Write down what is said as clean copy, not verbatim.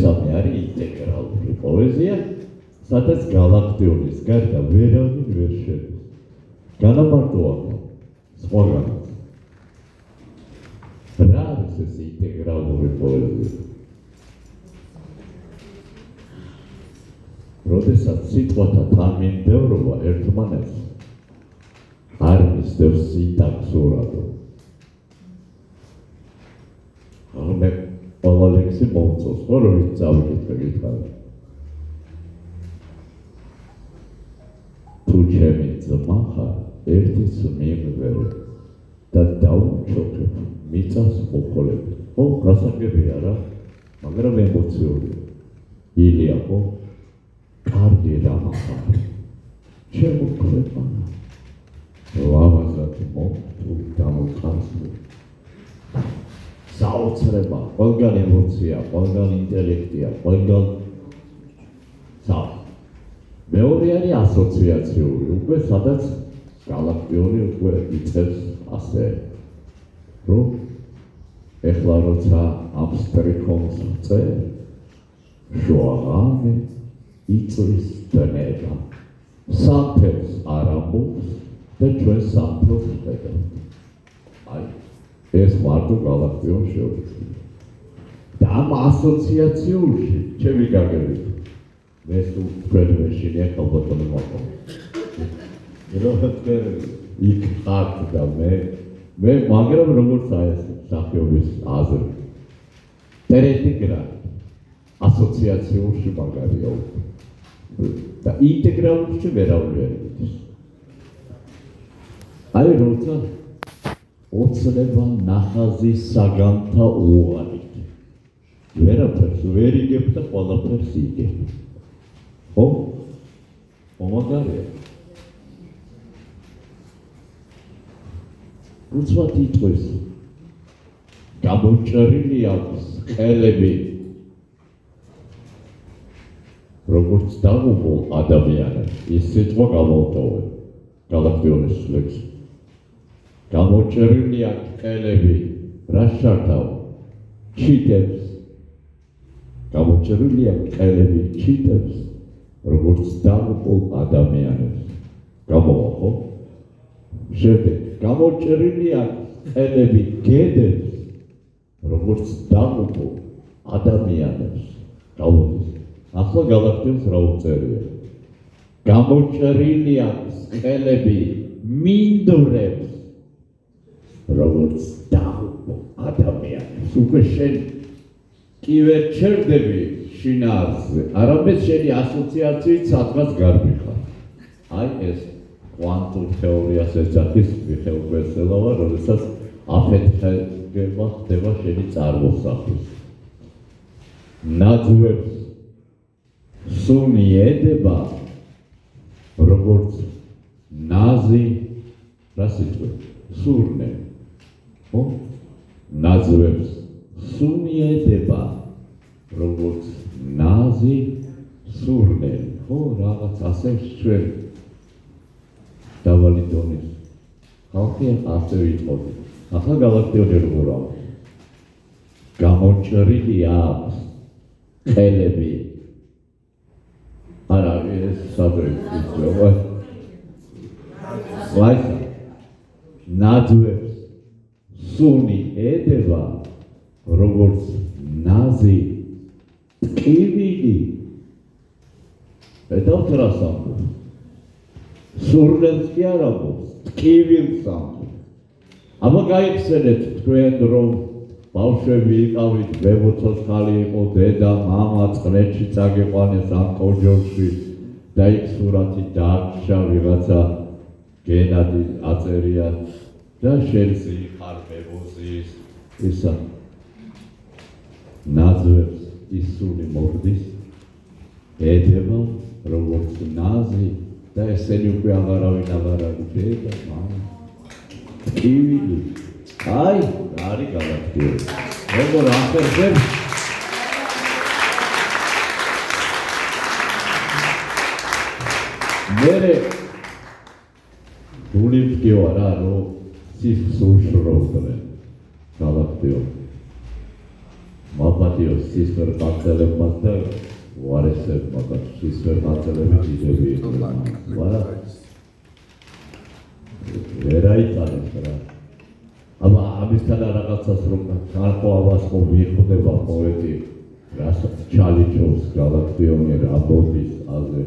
მესამე არის ინტეგრალური პოეზია, სადაც გალაქტიონის გარდა ვერავინ ვერ შედის. განამარტოვა სხვაგანაც. რა არის ეს ინტეგრალური პოეზია? როდესაც სიტყვათა თანმიმდევრობა ერთმანეთს არ მისდევს სინტაქსურად. მე ყველა ლექსი მომწონს, ხო, რომ წავიკითხე გითხარი. თუ ჩემი ძმა ხარ, ერთის მიიღებ და დაუჩოქებ, მიწას მოყოლებ. ხო, გასაგებია რა, მაგრამ ემოციურია. ილია, ხო? კარგი რამ ხარ. ჩემო ქვეყანა. ლამაზად მოგთულ დამოუკანსო. საოცრება, ყველგან ემოცია, ყველგან ინტელექტია, ყველგან მეორე არის ასოციაციური, უკვე სადაც გალაქტიონი უკვე იწევს ასე, რომ ეხლა როცა ამ სტრიქონს წერ, შუაღამე იწვის დნება, სამთელს არ ამბობს და ჩვენ სამთელს ვხედავთ. აი, ეს მარტო გალაქტიონ შეუძლია. და ამ ასოციაციურში, ჩემი გაგებით, მე თუ თქვენ მეშინია ხალბატონი მოყვა. რომ თქვენ იქ ხართ და მე მაგრამ როგორც აი ეს სახეობის აზრი. ტერეტიგრა ასოციაციურში მაგარია. და ინტეგრალურში ვერავინ ვერ იცის. აი როცა ოცნება ნახაზი საგანთა უღარით. ვერაფერს ვერ იგებ და ყველაფერს იგებ. ხო? მომაგარია. უცბად იტყვის. გამოჭრილი აქვს ყელები. როგორც დაღუპულ ადამიანებს, ის სიტყვა გამოვტოვე. გალაქტიონის ლექსი. გამოჭრილი აქვს ყელები, რა შართავ? ჩიტებს. გამოჭრილი აქვს ყელები, ჩიტებს, როგორც დაღუპულ ადამიანებს. გამოვა, ხო? შემდეგ, გამოჭრილი აქვს ყელები, გედებს, როგორც დაღუპულ ადამიანებს. გავუდის. ახლა გალაქტიონს რა უწერია? გამოჭრილი აქვს ყელები, მინდვრებს, როგორც დაღუპულ ადამიანებს. უკვე შენ კი ვერ ჩერდები შინაარსზე, არამედ შენი ასოციაციით სადღაც გარბიხარ. აი ეს კვანტურ თეორიას ეძახის მიხეილ კვესელავა, როდესაც აფეთქება ხდება შენი წარმოსახვის. ნაძვებს სუნი ედება, როგორც ნაზი, რა სიტყვა? სურნე. ხო? ნაძვებს სუნი ედება, როგორც ნაზი, სურნე. ხო, რაღაც ასე ჩვენ დაბალი დონის ხალხი ასე ვიტყოდი. ახლა გალაქტიონი როგორ აქვს? გამოჭრილი აქვს ყელები. არა, ეს სადრე იცოვა. ვაისა, ნაძვებს სუნი ედება, როგორც ნაზი, ტკივილი. ეტავთ რას ამბობს? სურნელს კი არ ამბობს, ტკივილს ამბობს. აბა გაიხსენეთ თქვენ, რომ ბავშვები იყავით, ბებოთოცხალი იყო, დედა, მამა, წყლეთში წაგიყვანეს ამ კოჯორში და იქ სურათი დააქშა ვიღაცა გენადი აწერია და შენსი ხარ ბებოზის ისა ნაძვებს ისული მორდის ედება როგორც ნაზი და ესენი უკვე აღარავინ დედა, მამა, ტკივილი. აი, არის გალაქტიონი. როგორ ახერხებს? მერე გული ვდგევა რა, რომ სისხლს უშრობდნენ გალაქტიონი. მაპატიო სისფერ კანცელებმაც და ვარესებმა და სისფერ კანცელები დიდები იყვნენ. მაგრამ ვერ აიტანეს რა. აბა ამისთან რაღაცას რომ გარყო ამას ხო ვიხდება პოეტი რასაც ჩალიჩობს გალაქტიონერ ამბობის აზე